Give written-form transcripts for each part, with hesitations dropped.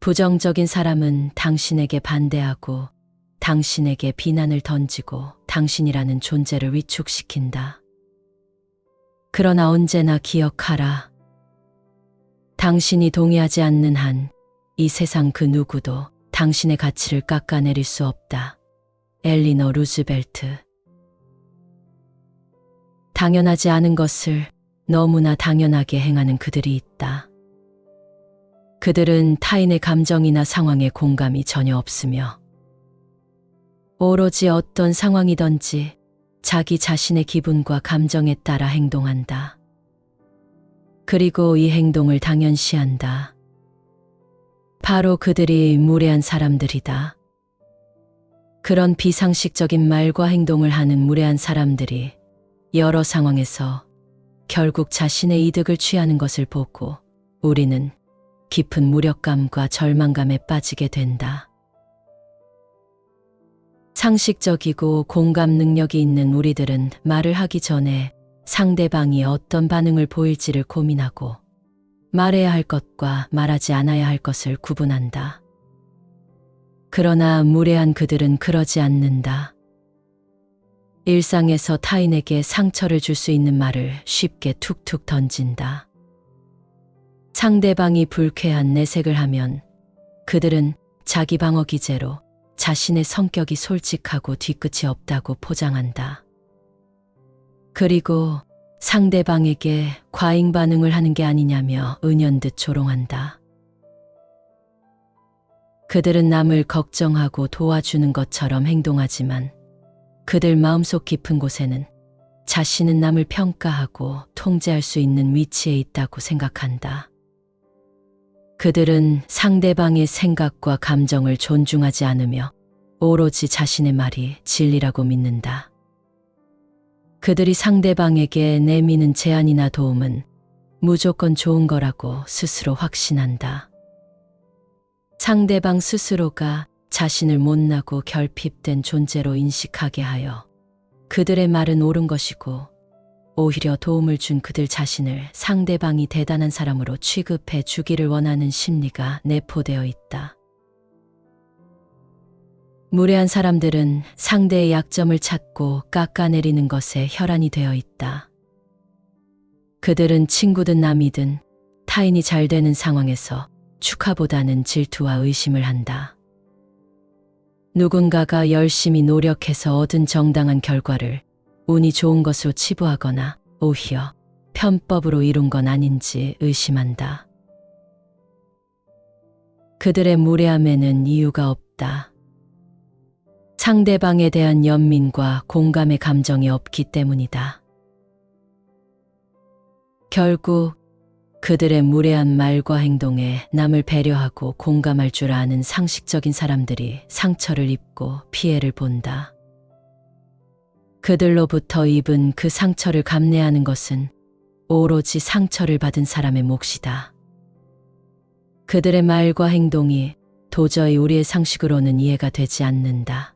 부정적인 사람은 당신에게 반대하고 당신에게 비난을 던지고 당신이라는 존재를 위축시킨다. 그러나 언제나 기억하라. 당신이 동의하지 않는 한 이 세상 그 누구도 당신의 가치를 깎아내릴 수 없다. 엘리너 루즈벨트. 당연하지 않은 것을 너무나 당연하게 행하는 그들이 있다. 그들은 타인의 감정이나 상황에 공감이 전혀 없으며 오로지 어떤 상황이든지 자기 자신의 기분과 감정에 따라 행동한다. 그리고 이 행동을 당연시한다. 바로 그들이 무례한 사람들이다. 그런 비상식적인 말과 행동을 하는 무례한 사람들이 여러 상황에서 결국 자신의 이득을 취하는 것을 보고 우리는 깊은 무력감과 절망감에 빠지게 된다. 상식적이고 공감 능력이 있는 우리들은 말을 하기 전에 상대방이 어떤 반응을 보일지를 고민하고 말해야 할 것과 말하지 않아야 할 것을 구분한다. 그러나 무례한 그들은 그러지 않는다. 일상에서 타인에게 상처를 줄 수 있는 말을 쉽게 툭툭 던진다. 상대방이 불쾌한 내색을 하면 그들은 자기 방어 기제로 자신의 성격이 솔직하고 뒤끝이 없다고 포장한다. 그리고 상대방에게 과잉 반응을 하는 게 아니냐며 은연듯 조롱한다. 그들은 남을 걱정하고 도와주는 것처럼 행동하지만 그들 마음속 깊은 곳에는 자신은 남을 평가하고 통제할 수 있는 위치에 있다고 생각한다. 그들은 상대방의 생각과 감정을 존중하지 않으며 오로지 자신의 말이 진리라고 믿는다. 그들이 상대방에게 내미는 제안이나 도움은 무조건 좋은 거라고 스스로 확신한다. 상대방 스스로가 자신을 못나고 결핍된 존재로 인식하게 하여 그들의 말은 옳은 것이고 오히려 도움을 준 그들 자신을 상대방이 대단한 사람으로 취급해 주기를 원하는 심리가 내포되어 있다. 무례한 사람들은 상대의 약점을 찾고 깎아내리는 것에 혈안이 되어 있다. 그들은 친구든 남이든 타인이 잘 되는 상황에서 축하보다는 질투와 의심을 한다. 누군가가 열심히 노력해서 얻은 정당한 결과를 운이 좋은 것으로 치부하거나 오히려 편법으로 이룬 건 아닌지 의심한다. 그들의 무례함에는 이유가 없다. 상대방에 대한 연민과 공감의 감정이 없기 때문이다. 결국 그들의 무례한 말과 행동에 남을 배려하고 공감할 줄 아는 상식적인 사람들이 상처를 입고 피해를 본다. 그들로부터 입은 그 상처를 감내하는 것은 오로지 상처를 받은 사람의 몫이다. 그들의 말과 행동이 도저히 우리의 상식으로는 이해가 되지 않는다.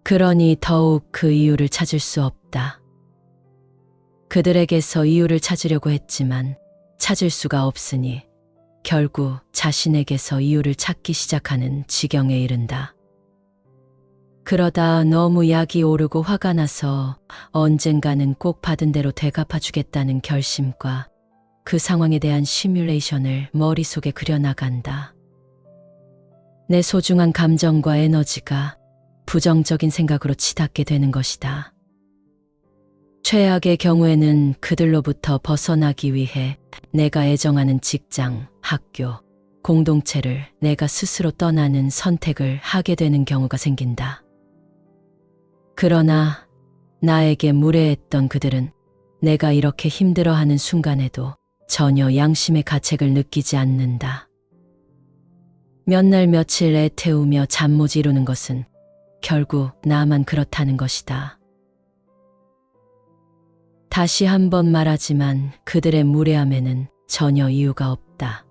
그러니 더욱 그 이유를 찾을 수 없다. 그들에게서 이유를 찾으려고 했지만 찾을 수가 없으니 결국 자신에게서 이유를 찾기 시작하는 지경에 이른다. 그러다 너무 약이 오르고 화가 나서 언젠가는 꼭 받은 대로 되갚아주겠다는 결심과 그 상황에 대한 시뮬레이션을 머릿속에 그려나간다. 내 소중한 감정과 에너지가 부정적인 생각으로 치닫게 되는 것이다. 최악의 경우에는 그들로부터 벗어나기 위해 내가 애정하는 직장, 학교, 공동체를 내가 스스로 떠나는 선택을 하게 되는 경우가 생긴다. 그러나 나에게 무례했던 그들은 내가 이렇게 힘들어하는 순간에도 전혀 양심의 가책을 느끼지 않는다. 몇 날 며칠 애태우며 잠 못 이루는 것은 결국 나만 그렇다는 것이다. 다시 한번 말하지만 그들의 무례함에는 전혀 이유가 없다.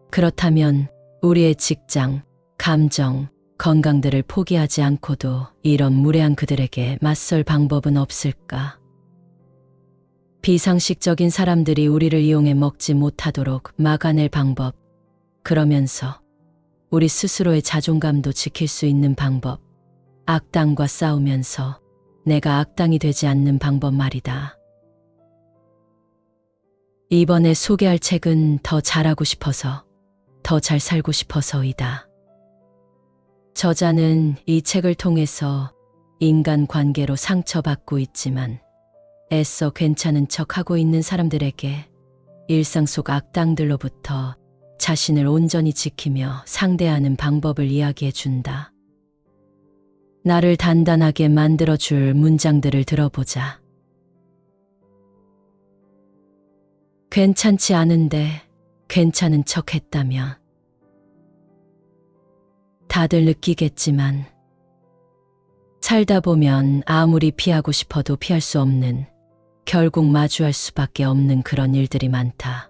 그렇다면 우리의 직장, 감정, 건강들을 포기하지 않고도 이런 무례한 그들에게 맞설 방법은 없을까? 비상식적인 사람들이 우리를 이용해 먹지 못하도록 막아낼 방법, 그러면서 우리 스스로의 자존감도 지킬 수 있는 방법, 악당과 싸우면서 내가 악당이 되지 않는 방법 말이다. 이번에 소개할 책은 더 잘하고 싶어서, 더 잘 살고 싶어서이다. 저자는 이 책을 통해서 인간관계로 상처받고 있지만 애써 괜찮은 척하고 있는 사람들에게 일상 속 악당들로부터 자신을 온전히 지키며 상대하는 방법을 이야기해 준다. 나를 단단하게 만들어줄 문장들을 들어보자. 괜찮지 않은데 괜찮은 척 했다면 다들 느끼겠지만 살다 보면 아무리 피하고 싶어도 피할 수 없는, 결국 마주할 수밖에 없는 그런 일들이 많다.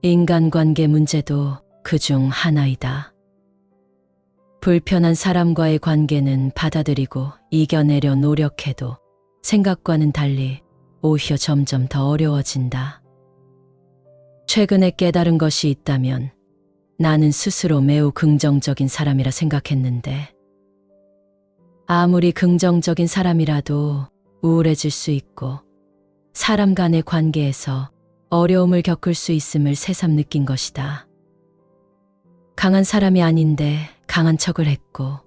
인간관계 문제도 그중 하나이다. 불편한 사람과의 관계는 받아들이고 이겨내려 노력해도 생각과는 달리 오히려 점점 더 어려워진다. 최근에 깨달은 것이 있다면 나는 스스로 매우 긍정적인 사람이라 생각했는데 아무리 긍정적인 사람이라도 우울해질 수 있고 사람 간의 관계에서 어려움을 겪을 수 있음을 새삼 느낀 것이다. 강한 사람이 아닌데 강한 척을 했고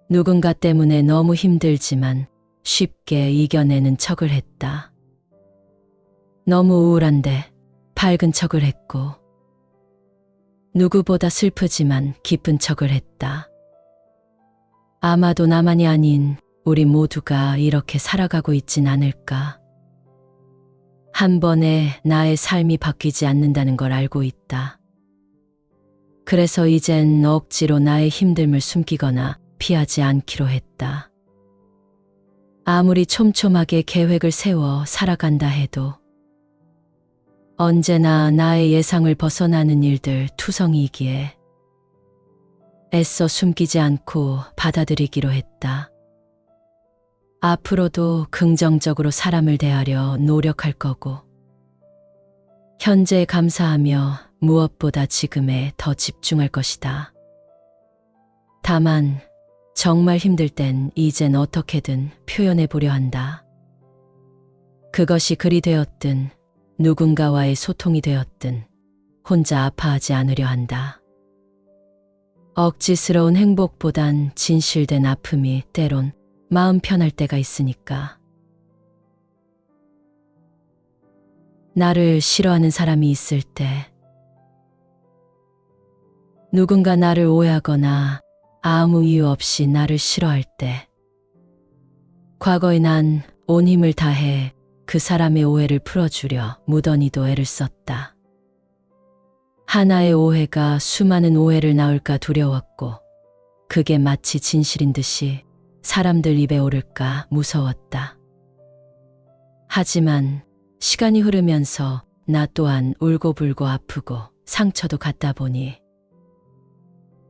누군가 때문에 너무 힘들지만 쉽게 이겨내는 척을 했다. 너무 우울한데 밝은 척을 했고 누구보다 슬프지만 기쁜 척을 했다. 아마도 나만이 아닌 우리 모두가 이렇게 살아가고 있진 않을까. 한 번에 나의 삶이 바뀌지 않는다는 걸 알고 있다. 그래서 이젠 억지로 나의 힘듦을 숨기거나 피하지 않기로 했다. 아무리 촘촘하게 계획을 세워 살아간다 해도 언제나 나의 예상을 벗어나는 일들 투성이기에 애써 숨기지 않고 받아들이기로 했다. 앞으로도 긍정적으로 사람을 대하려 노력할 거고 현재에 감사하며 무엇보다 지금에 더 집중할 것이다. 다만 정말 힘들 땐 이젠 어떻게든 표현해 보려 한다. 그것이 글이 되었든 누군가와의 소통이 되었든 혼자 아파하지 않으려 한다. 억지스러운 행복보단 진실된 아픔이 때론 마음 편할 때가 있으니까. 나를 싫어하는 사람이 있을 때, 누군가 나를 오해하거나 아무 이유 없이 나를 싫어할 때, 과거에 난 온 힘을 다해 그 사람의 오해를 풀어주려 무던히도 애를 썼다. 하나의 오해가 수많은 오해를 낳을까 두려웠고 그게 마치 진실인 듯이 사람들 입에 오를까 무서웠다. 하지만 시간이 흐르면서 나 또한 울고불고 아프고 상처도 갖다 보니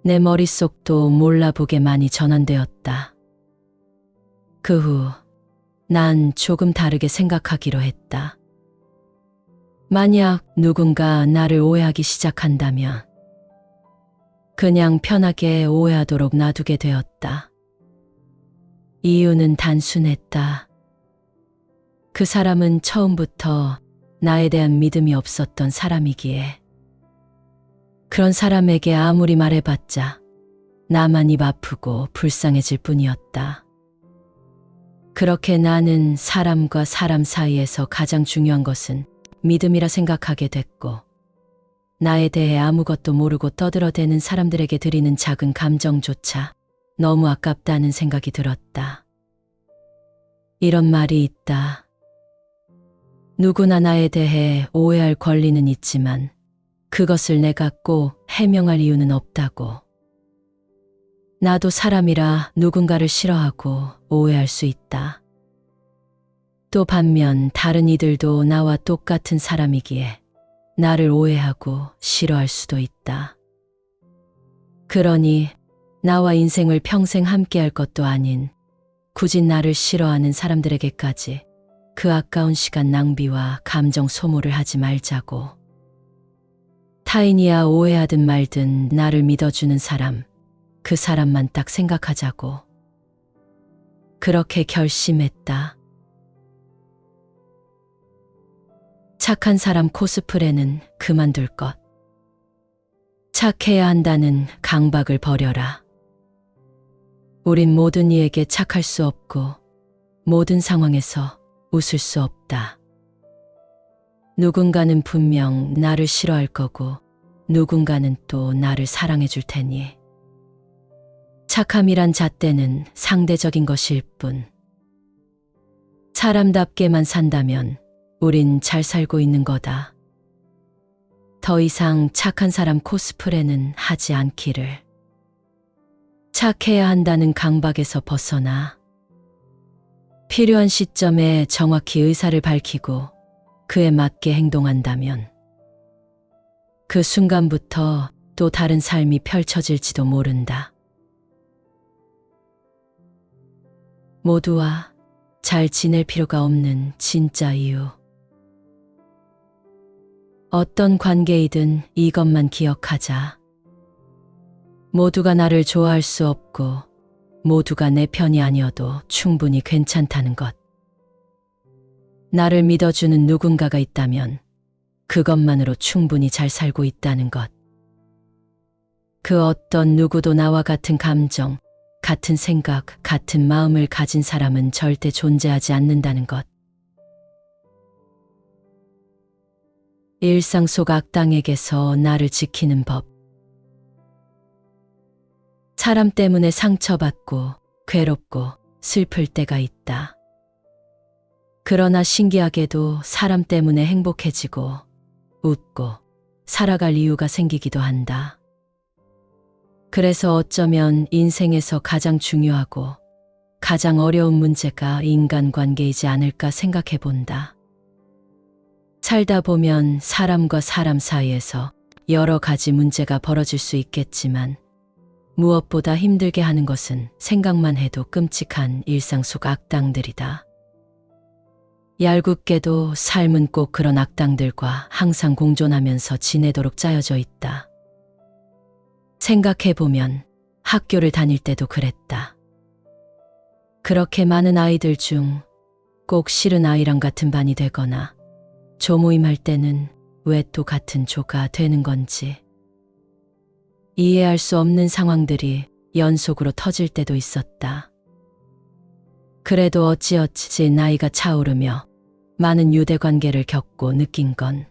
내 머릿속도 몰라보게 많이 전환되었다. 그 후 난 조금 다르게 생각하기로 했다. 만약 누군가 나를 오해하기 시작한다면 그냥 편하게 오해하도록 놔두게 되었다. 이유는 단순했다. 그 사람은 처음부터 나에 대한 믿음이 없었던 사람이기에 그런 사람에게 아무리 말해봤자 나만 입 아프고 불쌍해질 뿐이었다. 그렇게 나는 사람과 사람 사이에서 가장 중요한 것은 믿음이라 생각하게 됐고 나에 대해 아무것도 모르고 떠들어대는 사람들에게 드리는 작은 감정조차 너무 아깝다는 생각이 들었다. 이런 말이 있다. 누구나 나에 대해 오해할 권리는 있지만 그것을 내가 꼭 해명할 이유는 없다고. 나도 사람이라 누군가를 싫어하고 오해할 수 있다. 또 반면 다른 이들도 나와 똑같은 사람이기에 나를 오해하고 싫어할 수도 있다. 그러니 나와 인생을 평생 함께할 것도 아닌 굳이 나를 싫어하는 사람들에게까지 그 아까운 시간 낭비와 감정 소모를 하지 말자고. 타인이야 오해하든 말든 나를 믿어주는 사람, 그 사람만 딱 생각하자고. 그렇게 결심했다. 착한 사람 코스프레는 그만둘 것. 착해야 한다는 강박을 버려라. 우린 모든 이에게 착할 수 없고 모든 상황에서 웃을 수 없다. 누군가는 분명 나를 싫어할 거고 누군가는 또 나를 사랑해 줄 테니. 착함이란 잣대는 상대적인 것일 뿐. 사람답게만 산다면 우린 잘 살고 있는 거다. 더 이상 착한 사람 코스프레는 하지 않기를. 착해야 한다는 강박에서 벗어나 필요한 시점에 정확히 의사를 밝히고 그에 맞게 행동한다면 그 순간부터 또 다른 삶이 펼쳐질지도 모른다. 모두와 잘 지낼 필요가 없는 진짜 이유. 어떤 관계이든 이것만 기억하자. 모두가 나를 좋아할 수 없고 모두가 내 편이 아니어도 충분히 괜찮다는 것. 나를 믿어주는 누군가가 있다면 그것만으로 충분히 잘 살고 있다는 것. 그 어떤 누구도 나와 같은 감정, 같은 생각, 같은 마음을 가진 사람은 절대 존재하지 않는다는 것. 일상 속 악당에게서 나를 지키는 법. 사람 때문에 상처받고 괴롭고 슬플 때가 있다. 그러나 신기하게도 사람 때문에 행복해지고 웃고 살아갈 이유가 생기기도 한다. 그래서 어쩌면 인생에서 가장 중요하고 가장 어려운 문제가 인간관계이지 않을까 생각해 본다. 살다 보면 사람과 사람 사이에서 여러 가지 문제가 벌어질 수 있겠지만 무엇보다 힘들게 하는 것은 생각만 해도 끔찍한 일상 속 악당들이다. 얄궂게도 삶은 꼭 그런 악당들과 항상 공존하면서 지내도록 짜여져 있다. 생각해보면 학교를 다닐 때도 그랬다. 그렇게 많은 아이들 중 꼭 싫은 아이랑 같은 반이 되거나 조모임할 때는 왜 또 같은 조가 되는 건지. 이해할 수 없는 상황들이 연속으로 터질 때도 있었다. 그래도 어찌어찌 나이가 차오르며 많은 유대관계를 겪고 느낀 건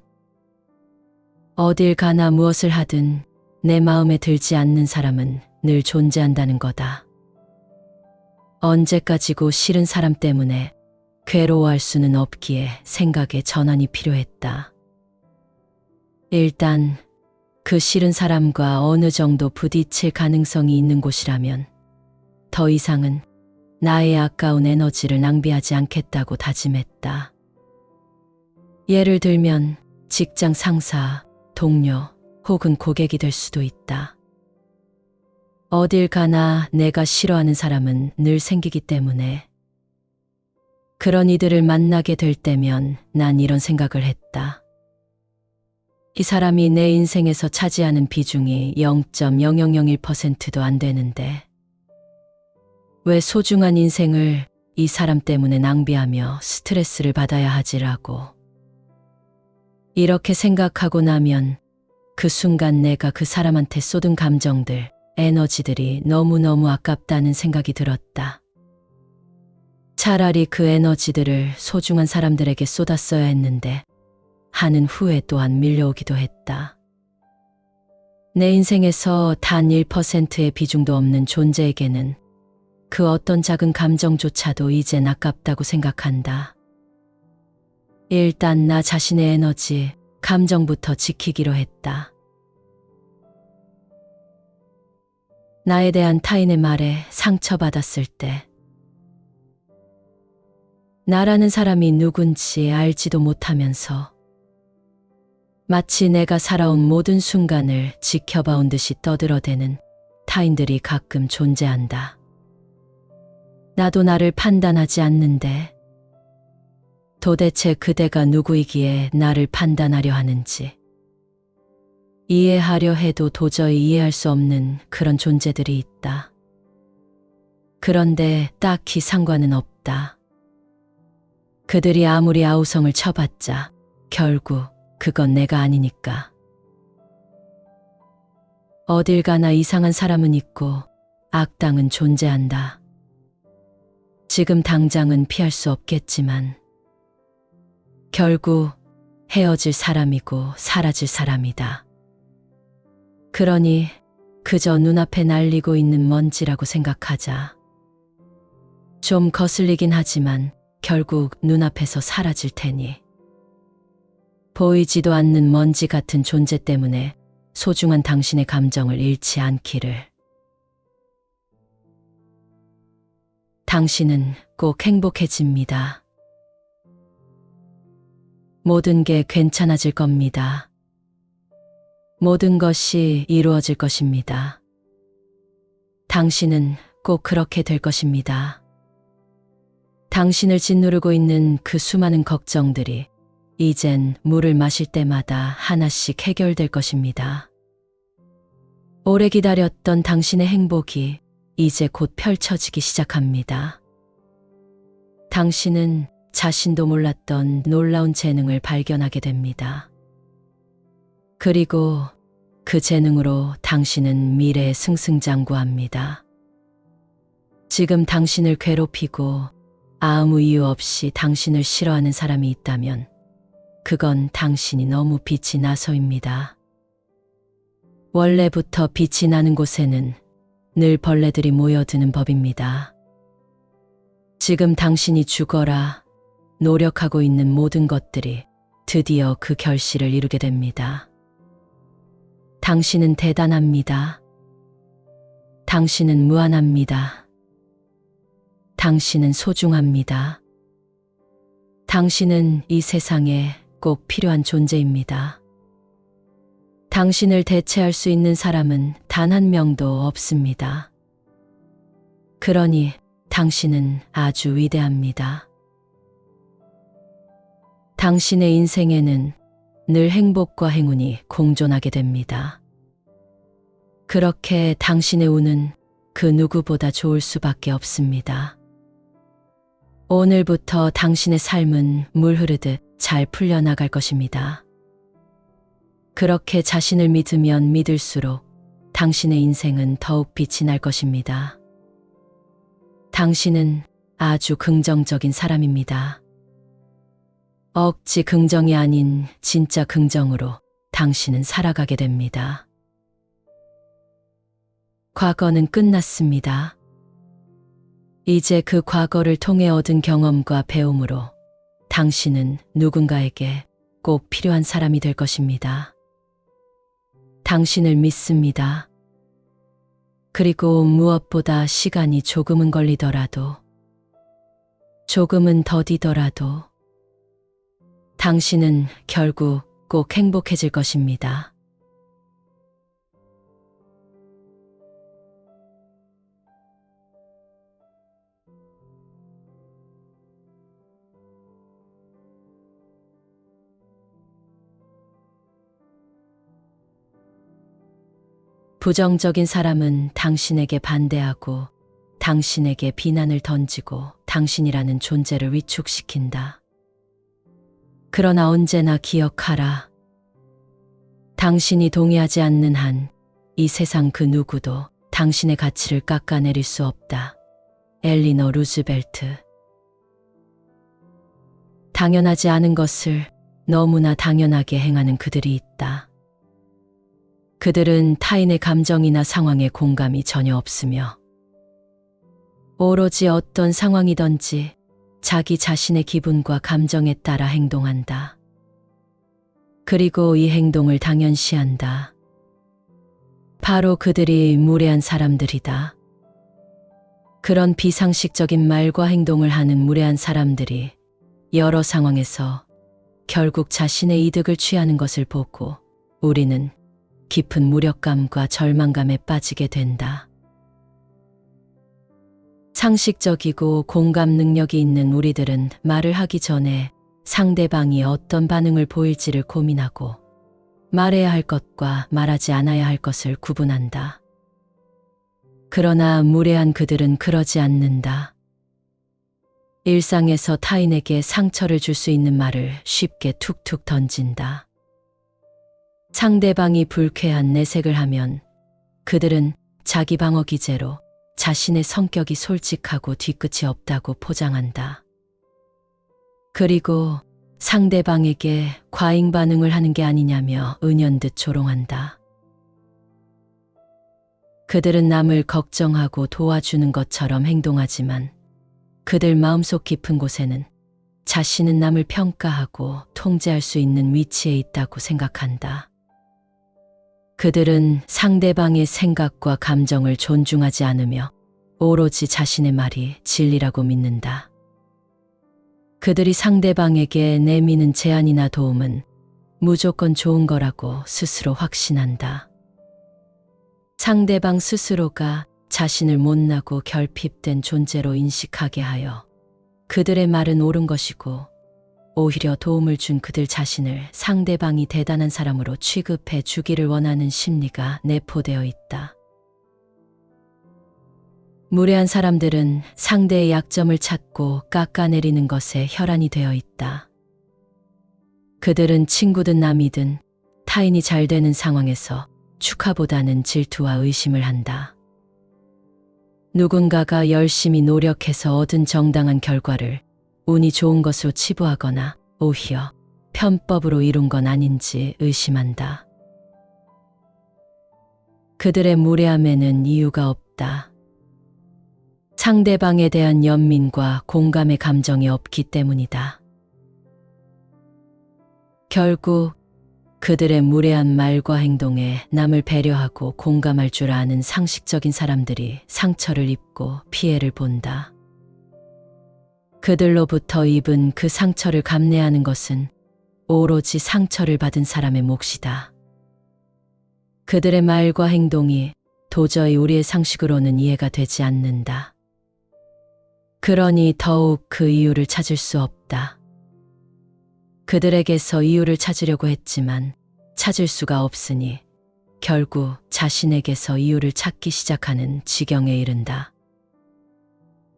어딜 가나 무엇을 하든 내 마음에 들지 않는 사람은 늘 존재한다는 거다. 언제까지고 싫은 사람 때문에 괴로워할 수는 없기에 생각의 전환이 필요했다. 일단 그 싫은 사람과 어느 정도 부딪힐 가능성이 있는 곳이라면 더 이상은 나의 아까운 에너지를 낭비하지 않겠다고 다짐했다. 예를 들면 직장 상사, 동료 혹은 고객이 될 수도 있다. 어딜 가나 내가 싫어하는 사람은 늘 생기기 때문에 그런 이들을 만나게 될 때면 난 이런 생각을 했다. 이 사람이 내 인생에서 차지하는 비중이 0.0001%도 안 되는데 왜 소중한 인생을 이 사람 때문에 낭비하며 스트레스를 받아야 하지라고. 이렇게 생각하고 나면 그 순간 내가 그 사람한테 쏟은 감정들, 에너지들이 너무너무 아깝다는 생각이 들었다. 차라리 그 에너지들을 소중한 사람들에게 쏟았어야 했는데 하는 후회 또한 밀려오기도 했다. 내 인생에서 단 1%의 비중도 없는 존재에게는 그 어떤 작은 감정조차도 이젠 아깝다고 생각한다. 일단 나 자신의 에너지, 감정부터 지키기로 했다. 나에 대한 타인의 말에 상처받았을 때 나라는 사람이 누군지 알지도 못하면서 마치 내가 살아온 모든 순간을 지켜봐온 듯이 떠들어대는 타인들이 가끔 존재한다. 나도 나를 판단하지 않는데 도대체 그대가 누구이기에 나를 판단하려 하는지 이해하려 해도 도저히 이해할 수 없는 그런 존재들이 있다. 그런데 딱히 상관은 없다. 그들이 아무리 아우성을 쳐봤자 결국 그건 내가 아니니까. 어딜 가나 이상한 사람은 있고 악당은 존재한다. 지금 당장은 피할 수 없겠지만 결국 헤어질 사람이고 사라질 사람이다. 그러니 그저 눈앞에 날리고 있는 먼지라고 생각하자. 좀 거슬리긴 하지만 결국 눈앞에서 사라질 테니. 보이지도 않는 먼지 같은 존재 때문에 소중한 당신의 감정을 잃지 않기를. 당신은 꼭 행복해집니다. 모든 게 괜찮아질 겁니다. 모든 것이 이루어질 것입니다. 당신은 꼭 그렇게 될 것입니다. 당신을 짓누르고 있는 그 수많은 걱정들이 이젠 물을 마실 때마다 하나씩 해결될 것입니다. 오래 기다렸던 당신의 행복이 이제 곧 펼쳐지기 시작합니다. 당신은 자신도 몰랐던 놀라운 재능을 발견하게 됩니다. 그리고 그 재능으로 당신은 미래에 승승장구합니다. 지금 당신을 괴롭히고 아무 이유 없이 당신을 싫어하는 사람이 있다면 그건 당신이 너무 빛이 나서입니다. 원래부터 빛이 나는 곳에는 늘 벌레들이 모여드는 법입니다. 지금 당신이 죽어라 노력하고 있는 모든 것들이 드디어 그 결실을 이루게 됩니다. 당신은 대단합니다. 당신은 무한합니다. 당신은 소중합니다. 당신은 이 세상에 꼭 필요한 존재입니다. 당신을 대체할 수 있는 사람은 단 한 명도 없습니다. 그러니 당신은 아주 위대합니다. 당신의 인생에는 늘 행복과 행운이 공존하게 됩니다. 그렇게 당신의 운은 그 누구보다 좋을 수밖에 없습니다. 오늘부터 당신의 삶은 물 흐르듯 잘 풀려나갈 것입니다. 그렇게 자신을 믿으면 믿을수록 당신의 인생은 더욱 빛이 날 것입니다. 당신은 아주 긍정적인 사람입니다. 억지 긍정이 아닌 진짜 긍정으로 당신은 살아가게 됩니다. 과거는 끝났습니다. 이제 그 과거를 통해 얻은 경험과 배움으로 당신은 누군가에게 꼭 필요한 사람이 될 것입니다. 당신을 믿습니다. 그리고 무엇보다 시간이 조금은 걸리더라도, 조금은 더디더라도 당신은 결국 꼭 행복해질 것입니다. 부정적인 사람은 당신에게 반대하고 당신에게 비난을 던지고 당신이라는 존재를 위축시킨다. 그러나 언제나 기억하라. 당신이 동의하지 않는 한 이 세상 그 누구도 당신의 가치를 깎아내릴 수 없다. 엘리너 루즈벨트. 당연하지 않은 것을 너무나 당연하게 행하는 그들이 있다. 그들은 타인의 감정이나 상황에 공감이 전혀 없으며 오로지 어떤 상황이든지 자기 자신의 기분과 감정에 따라 행동한다. 그리고 이 행동을 당연시한다. 바로 그들이 무례한 사람들이다. 그런 비상식적인 말과 행동을 하는 무례한 사람들이 여러 상황에서 결국 자신의 이득을 취하는 것을 보고 우리는 깊은 무력감과 절망감에 빠지게 된다. 상식적이고 공감 능력이 있는 우리들은 말을 하기 전에 상대방이 어떤 반응을 보일지를 고민하고 말해야 할 것과 말하지 않아야 할 것을 구분한다. 그러나 무례한 그들은 그러지 않는다. 일상에서 타인에게 상처를 줄 수 있는 말을 쉽게 툭툭 던진다. 상대방이 불쾌한 내색을 하면 그들은 자기 방어 기제로 자신의 성격이 솔직하고 뒤끝이 없다고 포장한다. 그리고 상대방에게 과잉 반응을 하는 게 아니냐며 은연듯 조롱한다. 그들은 남을 걱정하고 도와주는 것처럼 행동하지만 그들 마음속 깊은 곳에는 자신은 남을 평가하고 통제할 수 있는 위치에 있다고 생각한다. 그들은 상대방의 생각과 감정을 존중하지 않으며 오로지 자신의 말이 진리라고 믿는다. 그들이 상대방에게 내미는 제안이나 도움은 무조건 좋은 거라고 스스로 확신한다. 상대방 스스로가 자신을 못나고 결핍된 존재로 인식하게 하여 그들의 말은 옳은 것이고 오히려 도움을 준 그들 자신을 상대방이 대단한 사람으로 취급해 주기를 원하는 심리가 내포되어 있다. 무례한 사람들은 상대의 약점을 찾고 깎아내리는 것에 혈안이 되어 있다. 그들은 친구든 남이든 타인이 잘 되는 상황에서 축하보다는 질투와 의심을 한다. 누군가가 열심히 노력해서 얻은 정당한 결과를 운이 좋은 것으로 치부하거나 오히려 편법으로 이룬 건 아닌지 의심한다. 그들의 무례함에는 이유가 없다. 상대방에 대한 연민과 공감의 감정이 없기 때문이다. 결국 그들의 무례한 말과 행동에 남을 배려하고 공감할 줄 아는 상식적인 사람들이 상처를 입고 피해를 본다. 그들로부터 입은 그 상처를 감내하는 것은 오로지 상처를 받은 사람의 몫이다. 그들의 말과 행동이 도저히 우리의 상식으로는 이해가 되지 않는다. 그러니 더욱 그 이유를 찾을 수 없다. 그들에게서 이유를 찾으려고 했지만 찾을 수가 없으니 결국 자신에게서 이유를 찾기 시작하는 지경에 이른다.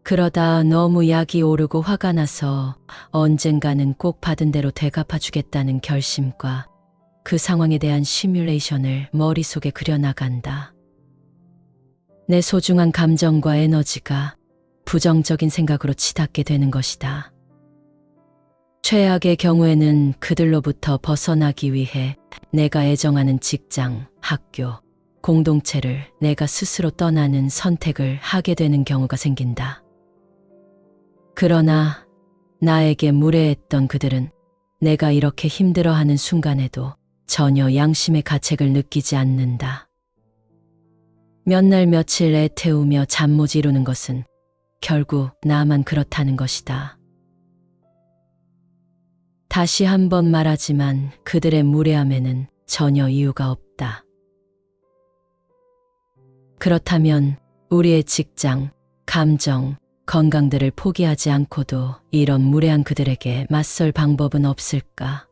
그러다 너무 약이 오르고 화가 나서 언젠가는 꼭 받은 대로 되갚아주겠다는 결심과 그 상황에 대한 시뮬레이션을 머릿속에 그려나간다. 내 소중한 감정과 에너지가 부정적인 생각으로 치닫게 되는 것이다. 최악의 경우에는 그들로부터 벗어나기 위해 내가 애정하는 직장, 학교, 공동체를 내가 스스로 떠나는 선택을 하게 되는 경우가 생긴다. 그러나 나에게 무례했던 그들은 내가 이렇게 힘들어하는 순간에도 전혀 양심의 가책을 느끼지 않는다. 몇 날 며칠 애태우며 잠 못 이루는 것은 결국 나만 그렇다는 것이다. 다시 한번 말하지만 그들의 무례함에는 전혀 이유가 없다. 그렇다면 우리의 직장, 감정, 건강들을 포기하지 않고도 이런 무례한 그들에게 맞설 방법은 없을까?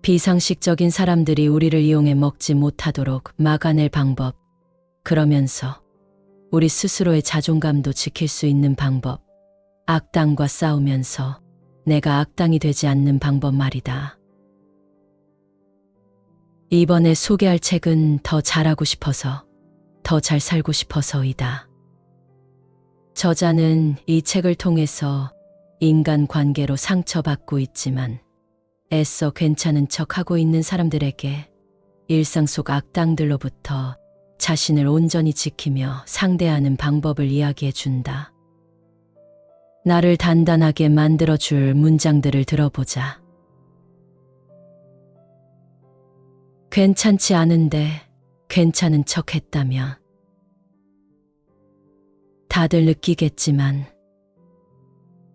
비상식적인 사람들이 우리를 이용해 먹지 못하도록 막아낼 방법, 그러면서 우리 스스로의 자존감도 지킬 수 있는 방법, 악당과 싸우면서 내가 악당이 되지 않는 방법 말이다. 이번에 소개할 책은 더 잘하고 싶어서, 더 잘 살고 싶어서이다. 저자는 이 책을 통해서 인간관계로 상처받고 있지만 애써 괜찮은 척하고 있는 사람들에게 일상 속 악당들로부터 자신을 온전히 지키며 상대하는 방법을 이야기해 준다. 나를 단단하게 만들어줄 문장들을 들어보자. 괜찮지 않은데 괜찮은 척 했다면 다들 느끼겠지만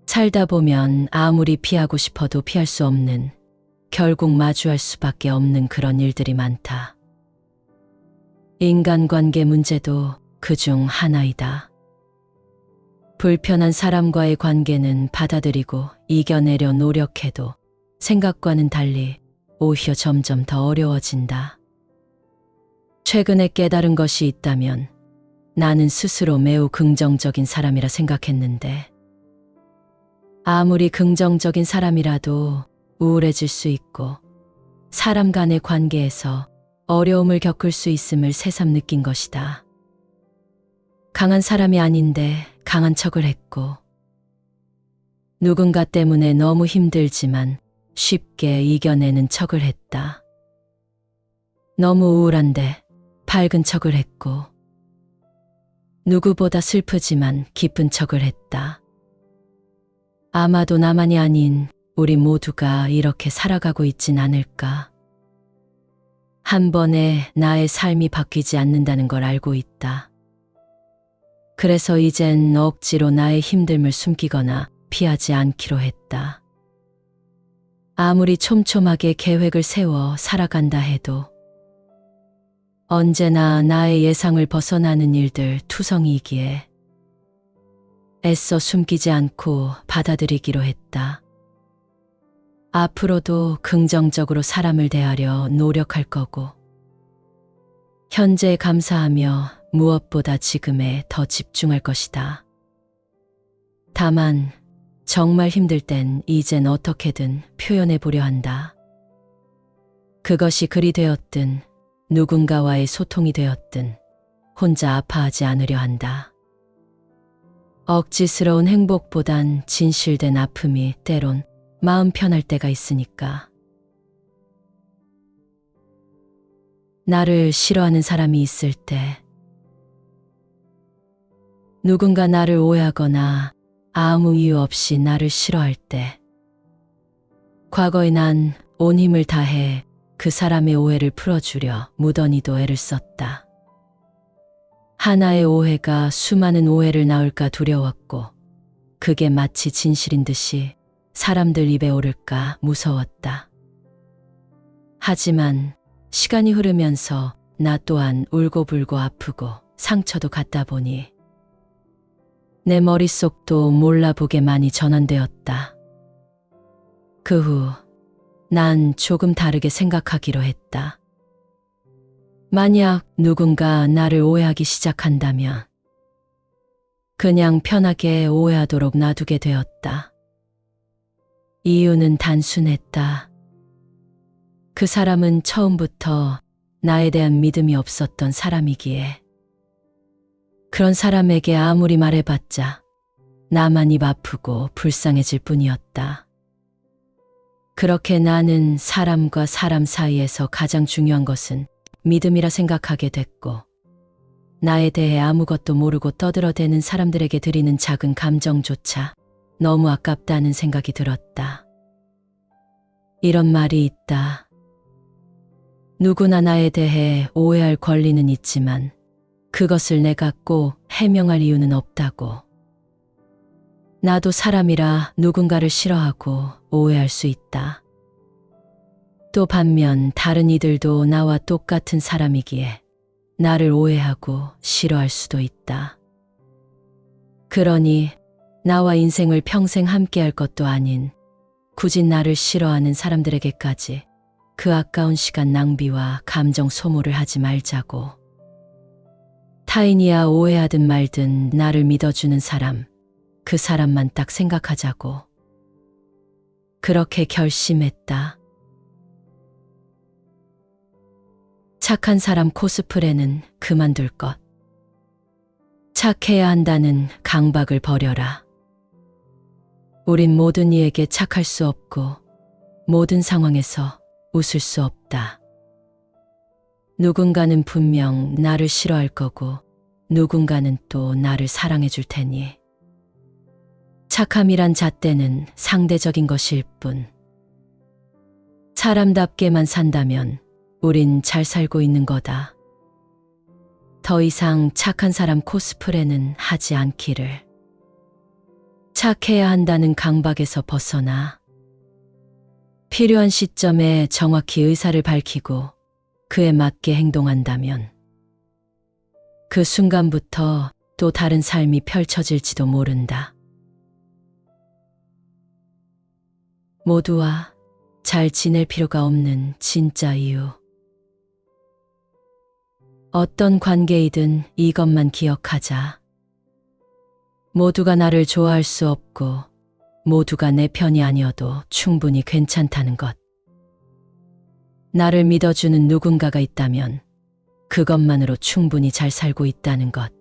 살다 보면 아무리 피하고 싶어도 피할 수 없는, 결국 마주할 수밖에 없는 그런 일들이 많다. 인간관계 문제도 그중 하나이다. 불편한 사람과의 관계는 받아들이고 이겨내려 노력해도 생각과는 달리 오히려 점점 더 어려워진다. 최근에 깨달은 것이 있다면 나는 스스로 매우 긍정적인 사람이라 생각했는데 아무리 긍정적인 사람이라도 우울해질 수 있고 사람 간의 관계에서 어려움을 겪을 수 있음을 새삼 느낀 것이다. 강한 사람이 아닌데 강한 척을 했고 누군가 때문에 너무 힘들지만 쉽게 이겨내는 척을 했다. 너무 우울한데 밝은 척을 했고 누구보다 슬프지만 기쁜 척을 했다. 아마도 나만이 아닌 우리 모두가 이렇게 살아가고 있진 않을까. 한 번에 나의 삶이 바뀌지 않는다는 걸 알고 있다. 그래서 이젠 억지로 나의 힘듦을 숨기거나 피하지 않기로 했다. 아무리 촘촘하게 계획을 세워 살아간다 해도 언제나 나의 예상을 벗어나는 일들 투성이기에 애써 숨기지 않고 받아들이기로 했다. 앞으로도 긍정적으로 사람을 대하려 노력할 거고 현재에 감사하며 무엇보다 지금에 더 집중할 것이다. 다만 정말 힘들 땐 이젠 어떻게든 표현해 보려 한다. 그것이 글이 되었든 누군가와의 소통이 되었든 혼자 아파하지 않으려 한다. 억지스러운 행복보단 진실된 아픔이 때론 마음 편할 때가 있으니까. 나를 싫어하는 사람이 있을 때, 누군가 나를 오해하거나 아무 이유 없이 나를 싫어할 때, 과거에 난 온 힘을 다해 그 사람의 오해를 풀어주려 무던히도 애를 썼다. 하나의 오해가 수많은 오해를 낳을까 두려웠고 그게 마치 진실인 듯이 사람들 입에 오를까 무서웠다. 하지만 시간이 흐르면서 나 또한 울고불고 아프고 상처도 갖다 보니 내 머릿속도 몰라보게 많이 전환되었다. 그 후 난 조금 다르게 생각하기로 했다. 만약 누군가 나를 오해하기 시작한다면 그냥 편하게 오해하도록 놔두게 되었다. 이유는 단순했다. 그 사람은 처음부터 나에 대한 믿음이 없었던 사람이기에 그런 사람에게 아무리 말해봤자 나만 입 아프고 불쌍해질 뿐이었다. 그렇게 나는 사람과 사람 사이에서 가장 중요한 것은 믿음이라 생각하게 됐고 나에 대해 아무것도 모르고 떠들어대는 사람들에게 드리는 작은 감정조차 너무 아깝다는 생각이 들었다. 이런 말이 있다. 누구나 나에 대해 오해할 권리는 있지만 그것을 내가 꼭 해명할 이유는 없다고. 나도 사람이라 누군가를 싫어하고 오해할 수 있다. 또 반면 다른 이들도 나와 똑같은 사람이기에 나를 오해하고 싫어할 수도 있다. 그러니 나와 인생을 평생 함께할 것도 아닌 굳이 나를 싫어하는 사람들에게까지 그 아까운 시간 낭비와 감정 소모를 하지 말자고. 타인이야 오해하든 말든 나를 믿어주는 사람, 그 사람만 딱 생각하자고. 그렇게 결심했다. 착한 사람 코스프레는 그만둘 것. 착해야 한다는 강박을 버려라. 우린 모든 이에게 착할 수 없고 모든 상황에서 웃을 수 없다. 누군가는 분명 나를 싫어할 거고 누군가는 또 나를 사랑해 줄 테니 착함이란 잣대는 상대적인 것일 뿐. 사람답게만 산다면 우린 잘 살고 있는 거다. 더 이상 착한 사람 코스프레는 하지 않기를. 착해야 한다는 강박에서 벗어나 필요한 시점에 정확히 의사를 밝히고 그에 맞게 행동한다면 그 순간부터 또 다른 삶이 펼쳐질지도 모른다. 모두와 잘 지낼 필요가 없는 진짜 이유. 어떤 관계이든 이것만 기억하자. 모두가 나를 좋아할 수 없고 모두가 내 편이 아니어도 충분히 괜찮다는 것. 나를 믿어주는 누군가가 있다면 그것만으로 충분히 잘 살고 있다는 것.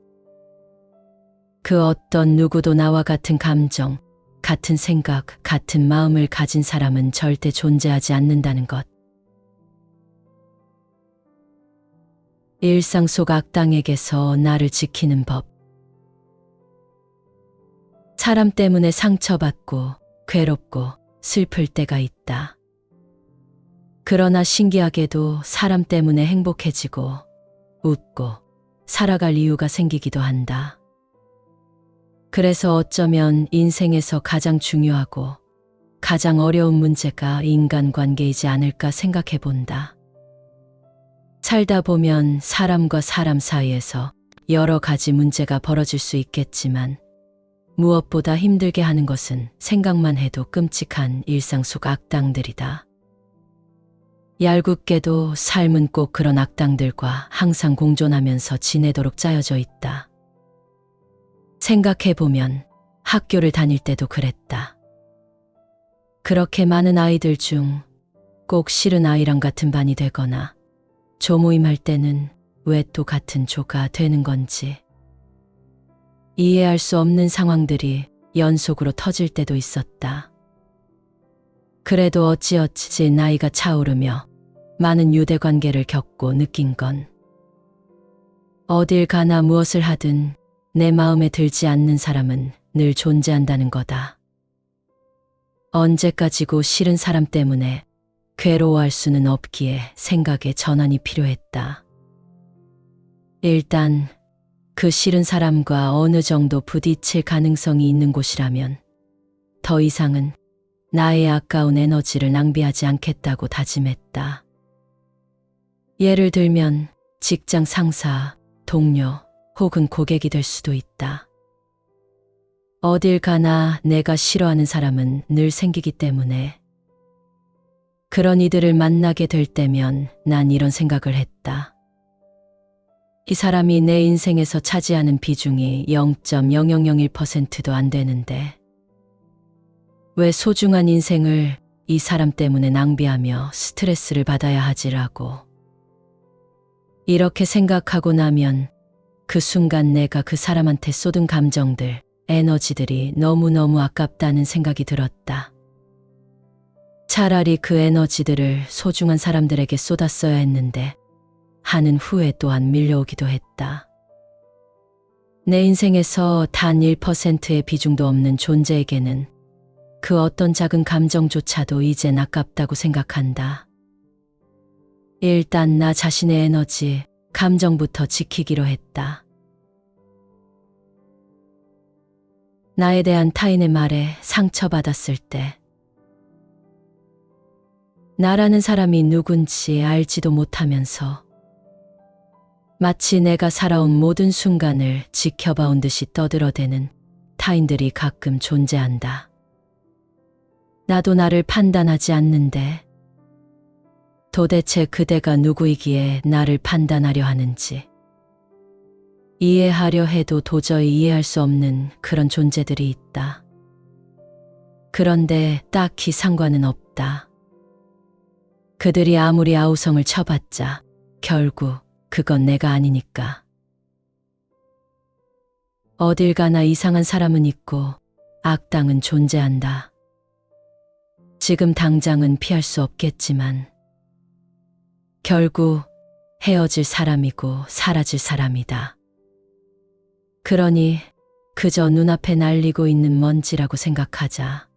그 어떤 누구도 나와 같은 감정, 같은 생각, 같은 마음을 가진 사람은 절대 존재하지 않는다는 것. 일상 속 악당에게서 나를 지키는 법. 사람 때문에 상처받고 괴롭고 슬플 때가 있다. 그러나 신기하게도 사람 때문에 행복해지고 웃고 살아갈 이유가 생기기도 한다. 그래서 어쩌면 인생에서 가장 중요하고 가장 어려운 문제가 인간관계이지 않을까 생각해 본다. 살다 보면 사람과 사람 사이에서 여러 가지 문제가 벌어질 수 있겠지만 무엇보다 힘들게 하는 것은 생각만 해도 끔찍한 일상 속 악당들이다. 얄궂게도 삶은 꼭 그런 악당들과 항상 공존하면서 지내도록 짜여져 있다. 생각해보면 학교를 다닐 때도 그랬다. 그렇게 많은 아이들 중 꼭 싫은 아이랑 같은 반이 되거나 조모임 할 때는 왜 또 같은 조가 되는 건지 이해할 수 없는 상황들이 연속으로 터질 때도 있었다. 그래도 어찌어찌 나이가 차오르며 많은 유대관계를 겪고 느낀 건 어딜 가나 무엇을 하든 내 마음에 들지 않는 사람은 늘 존재한다는 거다. 언제까지고 싫은 사람 때문에 괴로워할 수는 없기에 생각의 전환이 필요했다. 일단 그 싫은 사람과 어느 정도 부딪힐 가능성이 있는 곳이라면 더 이상은 나의 아까운 에너지를 낭비하지 않겠다고 다짐했다. 예를 들면 직장 상사, 동료 혹은 고객이 될 수도 있다. 어딜 가나 내가 싫어하는 사람은 늘 생기기 때문에 그런 이들을 만나게 될 때면 난 이런 생각을 했다. 이 사람이 내 인생에서 차지하는 비중이 0.0001%도 안 되는데 왜 소중한 인생을 이 사람 때문에 낭비하며 스트레스를 받아야 하지라고. 이렇게 생각하고 나면 그 순간 내가 그 사람한테 쏟은 감정들, 에너지들이 너무너무 아깝다는 생각이 들었다. 차라리 그 에너지들을 소중한 사람들에게 쏟았어야 했는데 하는 후회 또한 밀려오기도 했다. 내 인생에서 단 1%의 비중도 없는 존재에게는 그 어떤 작은 감정조차도 이젠 아깝다고 생각한다. 일단 나 자신의 에너지, 감정부터 지키기로 했다. 나에 대한 타인의 말에 상처받았을 때 나라는 사람이 누군지 알지도 못하면서 마치 내가 살아온 모든 순간을 지켜봐온 듯이 떠들어대는 타인들이 가끔 존재한다. 나도 나를 판단하지 않는데 도대체 그대가 누구이기에 나를 판단하려 하는지 이해하려 해도 도저히 이해할 수 없는 그런 존재들이 있다. 그런데 딱히 상관은 없다. 그들이 아무리 아우성을 쳐봤자 결국 그건 내가 아니니까. 어딜 가나 이상한 사람은 있고 악당은 존재한다. 지금 당장은 피할 수 없겠지만 결국 헤어질 사람이고 사라질 사람이다. 그러니 그저 눈앞에 날리고 있는 먼지라고 생각하자.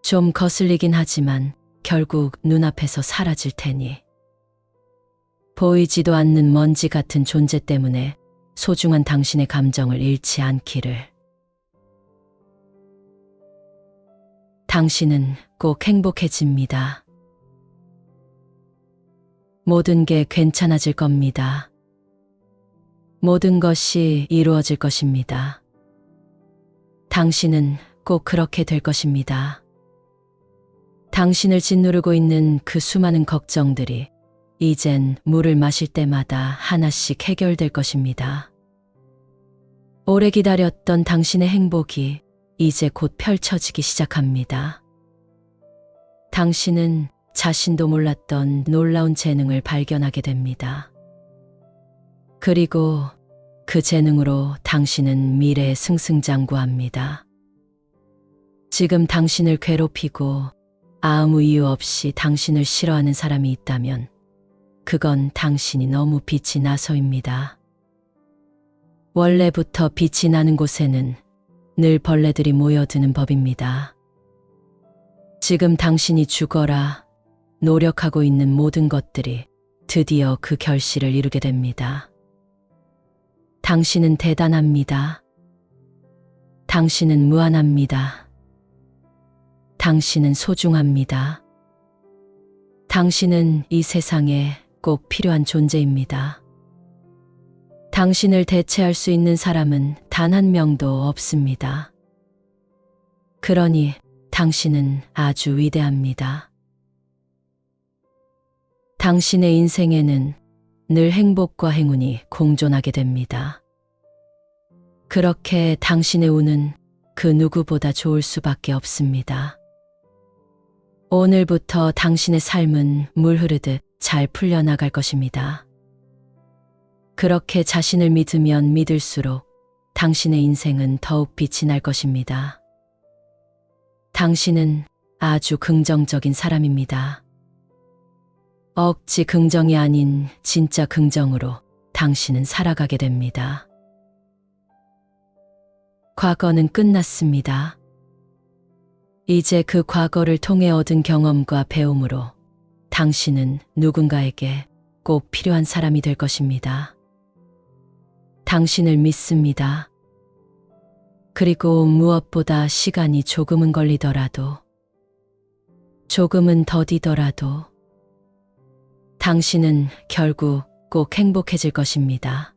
좀 거슬리긴 하지만 결국 눈앞에서 사라질 테니. 보이지도 않는 먼지 같은 존재 때문에 소중한 당신의 감정을 잃지 않기를. 당신은 꼭 행복해집니다. 모든 게 괜찮아질 겁니다. 모든 것이 이루어질 것입니다. 당신은 꼭 그렇게 될 것입니다. 당신을 짓누르고 있는 그 수많은 걱정들이 이젠 물을 마실 때마다 하나씩 해결될 것입니다. 오래 기다렸던 당신의 행복이 이제 곧 펼쳐지기 시작합니다. 당신은 자신도 몰랐던 놀라운 재능을 발견하게 됩니다. 그리고 그 재능으로 당신은 미래에 승승장구합니다. 지금 당신을 괴롭히고 아무 이유 없이 당신을 싫어하는 사람이 있다면 그건 당신이 너무 빛이 나서입니다. 원래부터 빛이 나는 곳에는 늘 벌레들이 모여드는 법입니다. 지금 당신이 죽어라 노력하고 있는 모든 것들이 드디어 그 결실을 이루게 됩니다. 당신은 대단합니다. 당신은 무한합니다. 당신은 소중합니다. 당신은 이 세상에 꼭 필요한 존재입니다. 당신을 대체할 수 있는 사람은 단 한 명도 없습니다. 그러니 당신은 아주 위대합니다. 당신의 인생에는 늘 행복과 행운이 공존하게 됩니다. 그렇게 당신의 운은 그 누구보다 좋을 수밖에 없습니다. 오늘부터 당신의 삶은 물 흐르듯 잘 풀려나갈 것입니다. 그렇게 자신을 믿으면 믿을수록 당신의 인생은 더욱 빛이 날 것입니다. 당신은 아주 긍정적인 사람입니다. 억지 긍정이 아닌 진짜 긍정으로 당신은 살아가게 됩니다. 과거는 끝났습니다. 이제 그 과거를 통해 얻은 경험과 배움으로 당신은 누군가에게 꼭 필요한 사람이 될 것입니다. 당신을 믿습니다. 그리고 무엇보다 시간이 조금은 걸리더라도, 조금은 더디더라도 당신은 결국 꼭 행복해질 것입니다.